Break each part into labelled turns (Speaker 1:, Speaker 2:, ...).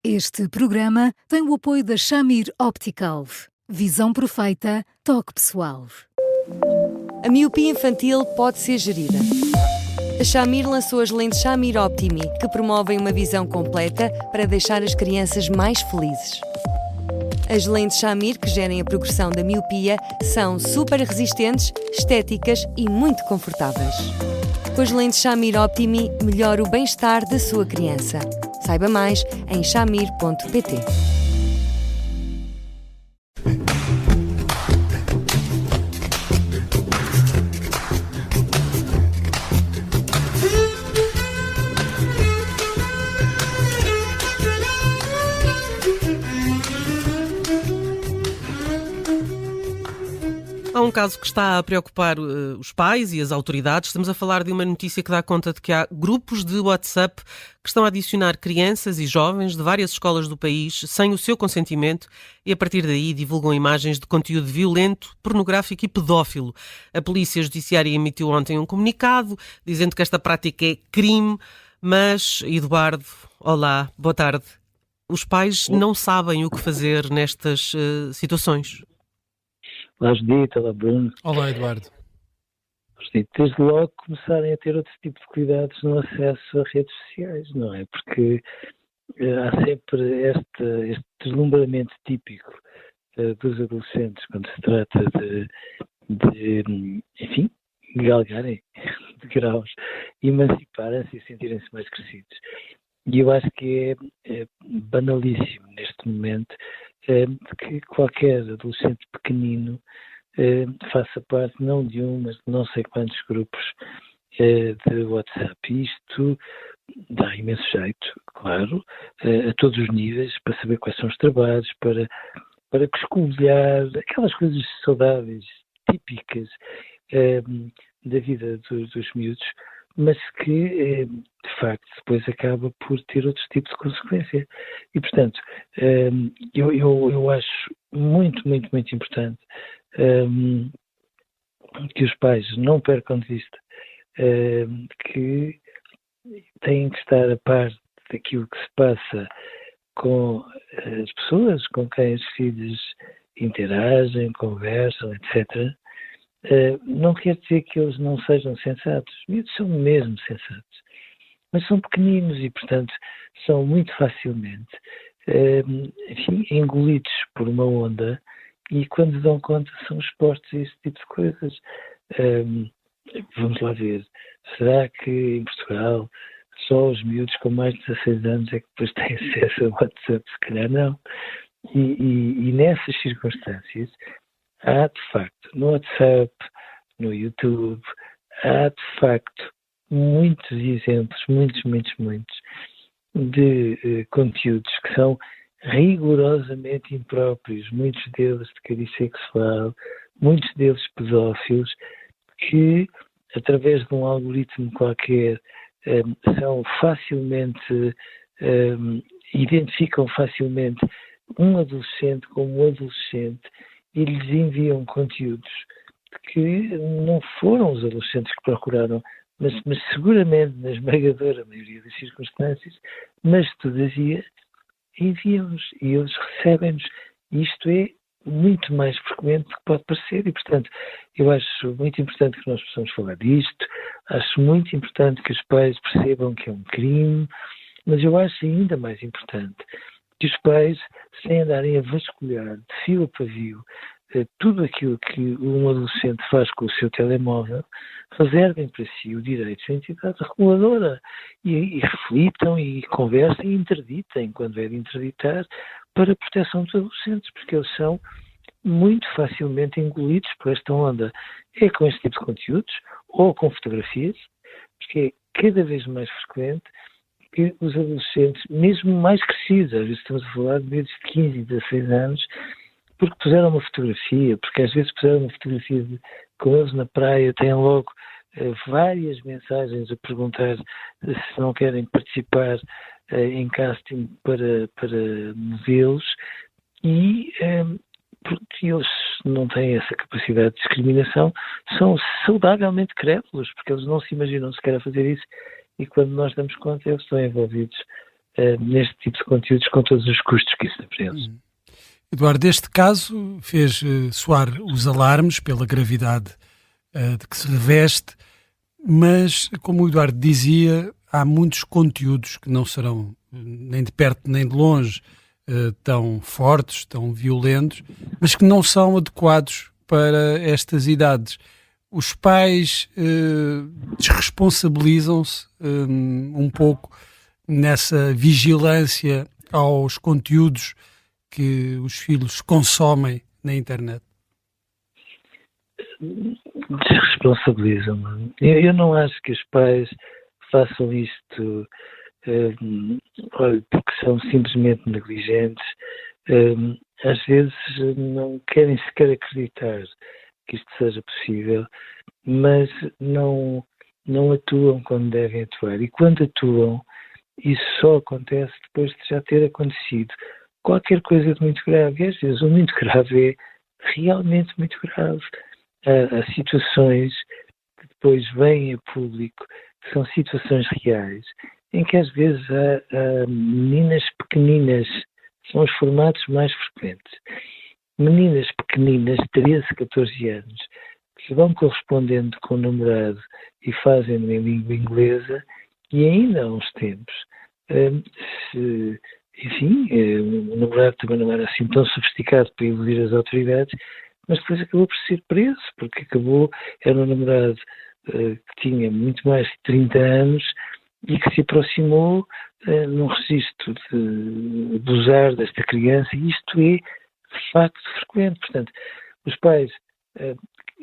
Speaker 1: Este programa tem o apoio da Shamir Optical. Visão perfeita, toque pessoal.
Speaker 2: A miopia infantil pode ser gerida. A Shamir lançou as lentes Shamir Optimi, que promovem uma visão completa para deixar as crianças mais felizes. As lentes Shamir, que gerem a progressão da miopia, são super resistentes, estéticas e muito confortáveis. Com as lentes Shamir Optimi, melhora o bem-estar da sua criança. Saiba mais em shamir.pt.
Speaker 3: Há um caso que está a preocupar os pais e as autoridades. Estamos a falar de uma notícia que dá conta de que há grupos de WhatsApp que estão a adicionar crianças e jovens de várias escolas do país sem o seu consentimento e, a partir daí, divulgam imagens de conteúdo violento, pornográfico e pedófilo. A Polícia Judiciária emitiu ontem um comunicado dizendo que esta prática é crime, mas, Eduardo, olá, boa tarde. Os pais não sabem o que fazer nestas situações.
Speaker 4: Olá, Judite, olá, Bruno.
Speaker 5: Olá, Eduardo.
Speaker 4: Judite, desde logo começarem a ter outro tipo de cuidados no acesso a redes sociais, não é? Porque há sempre este deslumbramento típico dos adolescentes quando se trata de enfim, galgarem de graus, emanciparem-se e sentirem-se mais crescidos. E eu acho que é banalíssimo neste momento que qualquer adolescente pequenino faça parte não de um, mas de não sei quantos grupos de WhatsApp. E isto dá imenso jeito, claro, a todos os níveis, para saber quais são os trabalhos, para escovilhar aquelas coisas saudáveis, típicas da vida dos miúdos, mas que, de facto, depois acaba por ter outros tipos de consequência. E, portanto, eu acho muito, muito, muito importante que os pais não percam de vista que têm que estar a par daquilo que se passa com as pessoas com quem os filhos interagem, conversam, etc., não quer dizer que eles não sejam sensatos. Os miúdos são mesmo sensatos. Mas são pequeninos e, portanto, são muito facilmente enfim, engolidos por uma onda e, quando dão conta, são expostos a esse tipo de coisas. Vamos lá ver. Será que em Portugal só os miúdos com mais de 16 anos é que depois têm acesso a WhatsApp? Se calhar não. E nessas circunstâncias, há, de facto, no WhatsApp, no YouTube, há, de facto, muitos exemplos, muitos, de conteúdos que são rigorosamente impróprios, muitos deles de cariz sexual, muitos deles pedófilos, que, através de um algoritmo qualquer, são facilmente, identificam facilmente um adolescente como um adolescente e lhes enviam conteúdos que não foram os adolescentes que procuraram, mas seguramente, na esmagadora maioria das circunstâncias, mas todavia enviam-nos e eles recebem-nos. E isto é muito mais frequente do que pode parecer e, portanto, eu acho muito importante que nós possamos falar disto, acho muito importante que os pais percebam que é um crime, mas eu acho ainda mais importante que os pais, sem andarem a vasculhar de fio a pavio tudo aquilo que um adolescente faz com o seu telemóvel, reservem para si o direito de entidade reguladora e reflitam e conversem e interditem, quando é de interditar, para a proteção dos adolescentes, porque eles são muito facilmente engolidos por esta onda. É com este tipo de conteúdos, ou com fotografias, porque é cada vez mais frequente que os adolescentes, mesmo mais crescidos, às vezes estamos a falar de meses de 15 e 16 anos, porque puseram uma fotografia, porque às vezes puseram uma fotografia com eles na praia, têm logo várias mensagens a perguntar se não querem participar em casting para modelos e porque eles não têm essa capacidade de discriminação, são saudavelmente crédulos, porque eles não se imaginam sequer a fazer isso e quando nós damos conta eles estão envolvidos neste tipo de conteúdos com todos os custos que isso tem para eles.
Speaker 5: Eduardo, este caso fez soar os alarmes pela gravidade de que se reveste, mas, como o Eduardo dizia, há muitos conteúdos que não serão nem de perto nem de longe tão fortes, tão violentos, mas que não são adequados para estas idades. Os pais desresponsabilizam-se um pouco nessa vigilância aos conteúdos que os filhos consomem na internet.
Speaker 4: Desresponsabilizam-me. Eu não acho que os pais façam isto porque são simplesmente negligentes. Às vezes não querem sequer acreditar que isto seja possível, mas não atuam quando devem atuar. E quando atuam, isso só acontece depois de já ter acontecido qualquer coisa de muito grave. E às vezes o muito grave é realmente muito grave. Há situações que depois vêm a público, que são situações reais, em que às vezes há meninas pequeninas, são os formatos mais frequentes. Meninas pequeninas, 13, 14 anos, que se vão correspondendo com o namorado e fazem em língua inglesa, e ainda há uns tempos, o namorado também não era assim tão sofisticado para iludir as autoridades, mas depois acabou por ser preso, porque era um namorado que tinha muito mais de 30 anos e que se aproximou num registro de abusar desta criança, e isto é de facto frequente. Portanto, os pais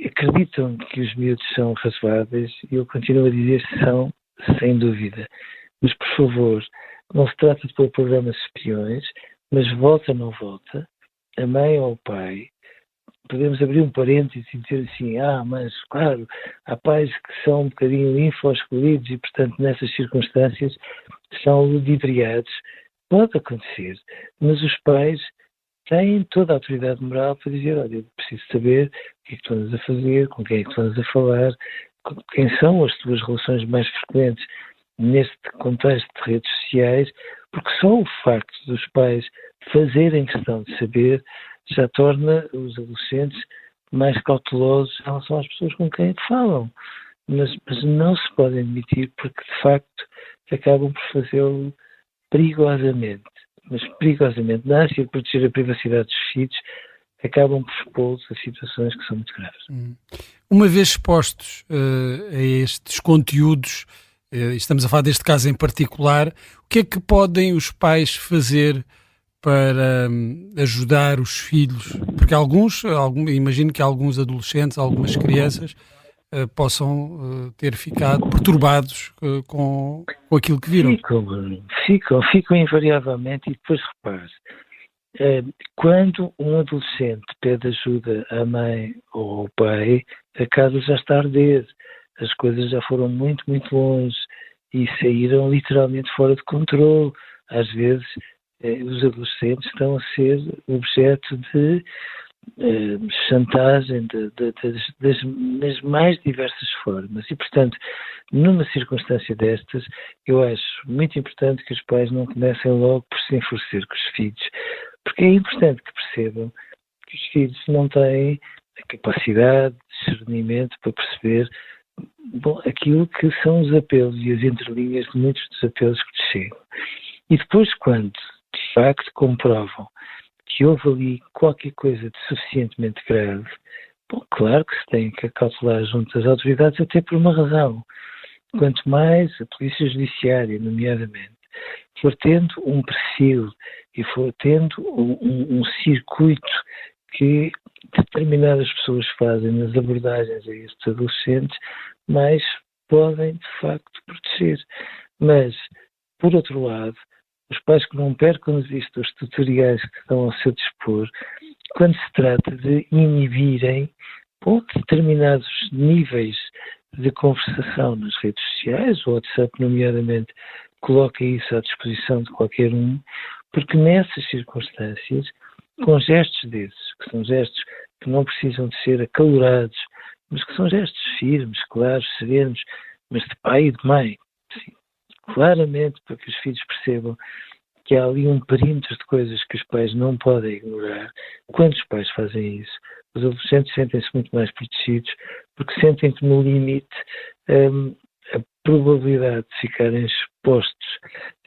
Speaker 4: acreditam que os miúdos são razoáveis, e eu continuo a dizer que são, sem dúvida. Mas, por favor, não se trata de pôr programas espiões, mas volta ou não volta, a mãe ou o pai, podemos abrir um parênteses e dizer assim, mas claro, há pais que são um bocadinho info-escolhidos e, portanto, nessas circunstâncias são ludibriados. Pode acontecer, mas os pais têm toda a autoridade moral para dizer, olha, eu preciso saber o que é que tu andas a fazer, com quem é que tu andas a falar, quem são as tuas relações mais frequentes neste contexto de redes sociais, porque só o facto dos pais fazerem questão de saber já torna os adolescentes mais cautelosos em relação às pessoas com quem falam. Mas não se podem admitir, porque de facto acabam por fazê-lo perigosamente. Mas perigosamente, na ânsia de proteger a privacidade dos filhos, acabam por expô-los a situações que são muito graves.
Speaker 5: Uma vez expostos a estes conteúdos, estamos a falar deste caso em particular, o que é que podem os pais fazer para ajudar os filhos? Porque imagino que alguns adolescentes, algumas crianças possam ter ficado perturbados com aquilo que viram.
Speaker 4: Ficam invariavelmente. E depois repare, quando um adolescente pede ajuda à mãe ou ao pai, a casa já está a arder, as coisas já foram muito, muito longe e saíram literalmente fora de controle. Às vezes os adolescentes estão a ser objeto de chantagem das mais diversas formas, e portanto, numa circunstância destas, eu acho muito importante que os pais não comecem logo por se enfurecer com os filhos, porque é importante que percebam que os filhos não têm a capacidade de discernimento para perceber aquilo que são os apelos e as entrelinhas de muitos dos apelos que lhes chegam. E depois, quando de facto comprovam que houve ali qualquer coisa de suficientemente grave, claro que se tem que acautelar junto às autoridades, até por uma razão. Quanto mais a Polícia Judiciária, nomeadamente, for tendo um perfil e for tendo um circuito que determinadas pessoas fazem nas abordagens a estes adolescentes, mais podem, de facto, proteger. Mas, por outro lado, os pais que não percam de vista os tutoriais que estão ao seu dispor, quando se trata de inibirem determinados níveis de conversação nas redes sociais, o WhatsApp, nomeadamente, coloca isso à disposição de qualquer um, porque nessas circunstâncias, com gestos desses, que são gestos que não precisam de ser acalorados, mas que são gestos firmes, claros, serenos, mas de pai e de mãe, sim, claramente para que os filhos percebam que há ali um perímetro de coisas que os pais não podem ignorar. Quando os pais fazem isso, os adolescentes sentem-se muito mais protegidos, porque sentem que no limite a probabilidade de ficarem expostos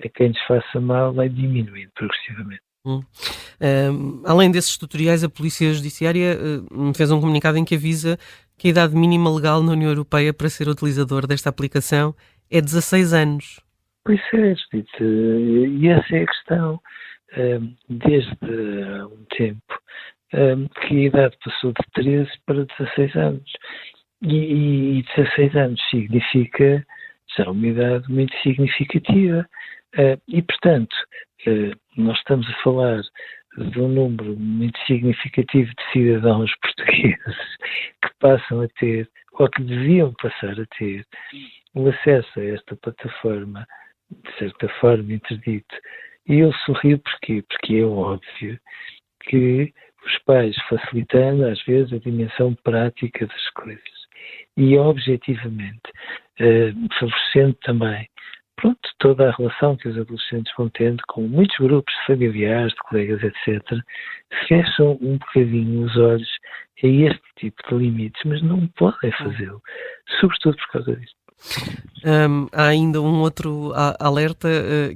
Speaker 4: a quem lhes faça mal vai diminuindo progressivamente.
Speaker 3: Além desses tutoriais, a Polícia Judiciária fez um comunicado em que avisa que a idade mínima legal na União Europeia para ser utilizador desta aplicação é 16 anos.
Speaker 4: Pois é, Judite, e essa é a questão. Desde há um tempo que a idade passou de 13 para 16 anos. E 16 anos significa já uma idade muito significativa. E, portanto, nós estamos a falar de um número muito significativo de cidadãos portugueses que passam a ter, ou que deviam passar a ter, o acesso a esta plataforma, de certa forma, interdito. E eu sorrio porquê? Porque é óbvio que os pais, facilitando às vezes a dimensão prática das coisas e objetivamente favorecendo também toda a relação que os adolescentes vão tendo com muitos grupos de familiares, de colegas, etc., fecham um bocadinho os olhos a este tipo de limites, mas não podem fazê-lo, sobretudo por causa disto.
Speaker 3: Há ainda um outro alerta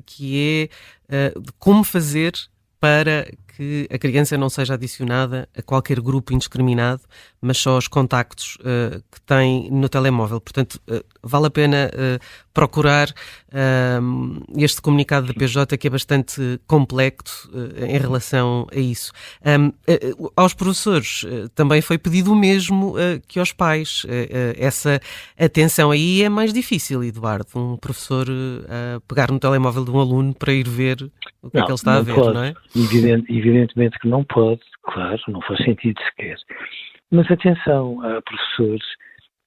Speaker 3: que é de como fazer para que a criança não seja adicionada a qualquer grupo indiscriminado, mas só aos contactos que tem no telemóvel. Portanto, vale a pena procurar este comunicado da PJ, que é bastante complexo em relação a isso. Aos professores também foi pedido o mesmo que aos pais. Essa atenção aí é mais difícil, Eduardo. Um professor pegar no telemóvel de um aluno para ir ver o que é que ele está a ver,
Speaker 4: pode.
Speaker 3: Não é?
Speaker 4: Evidentemente que não pode, claro, não faz sentido sequer. Mas atenção, há professores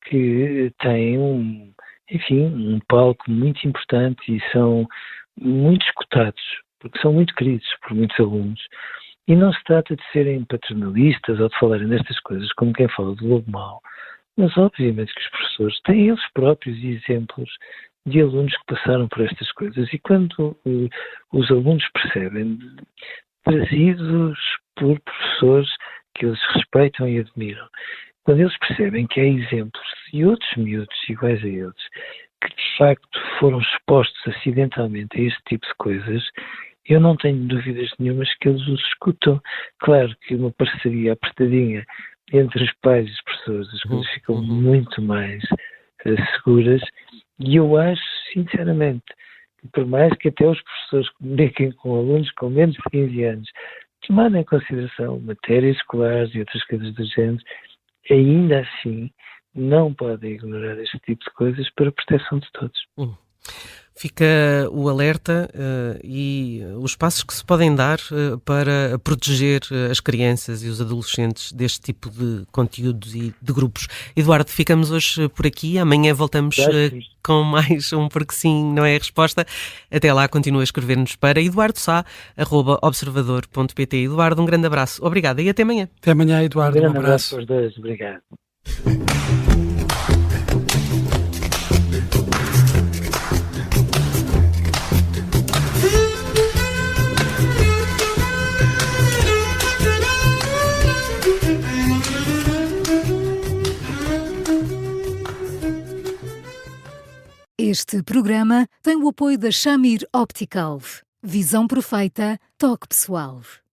Speaker 4: que têm um palco muito importante e são muito escutados, porque são muito queridos por muitos alunos. E não se trata de serem paternalistas ou de falarem destas coisas como quem fala do lobo mau, mas obviamente que os professores têm eles próprios exemplos de alunos que passaram por estas coisas. E quando os alunos percebem, trazidos por professores que eles respeitam e admiram, quando eles percebem que há exemplos de outros miúdos iguais a eles, que de facto foram expostos acidentalmente a este tipo de coisas, eu não tenho dúvidas nenhumas que eles os escutam. Claro que uma parceria apertadinha entre os pais e os professores, as coisas ficam muito mais seguras, e eu acho, sinceramente, que por mais que até os professores comuniquem com alunos com menos de 15 anos, tomando em consideração matérias escolares e outras coisas do género, ainda assim não podem ignorar este tipo de coisas para a proteção de todos.
Speaker 3: Fica o alerta e os passos que se podem dar para proteger as crianças e os adolescentes deste tipo de conteúdos e de grupos. Eduardo, ficamos hoje por aqui. Amanhã voltamos com mais um Porque Sim, Não É a Resposta. Até lá, continua a escrever-nos para eduardosá@observador.pt. Eduardo, um grande abraço. Obrigado e até amanhã.
Speaker 5: Até amanhã, Eduardo.
Speaker 4: Um grande abraço para os dois. Obrigado.
Speaker 1: Este programa tem o apoio da Shamir Optical. Visão perfeita, toque pessoal.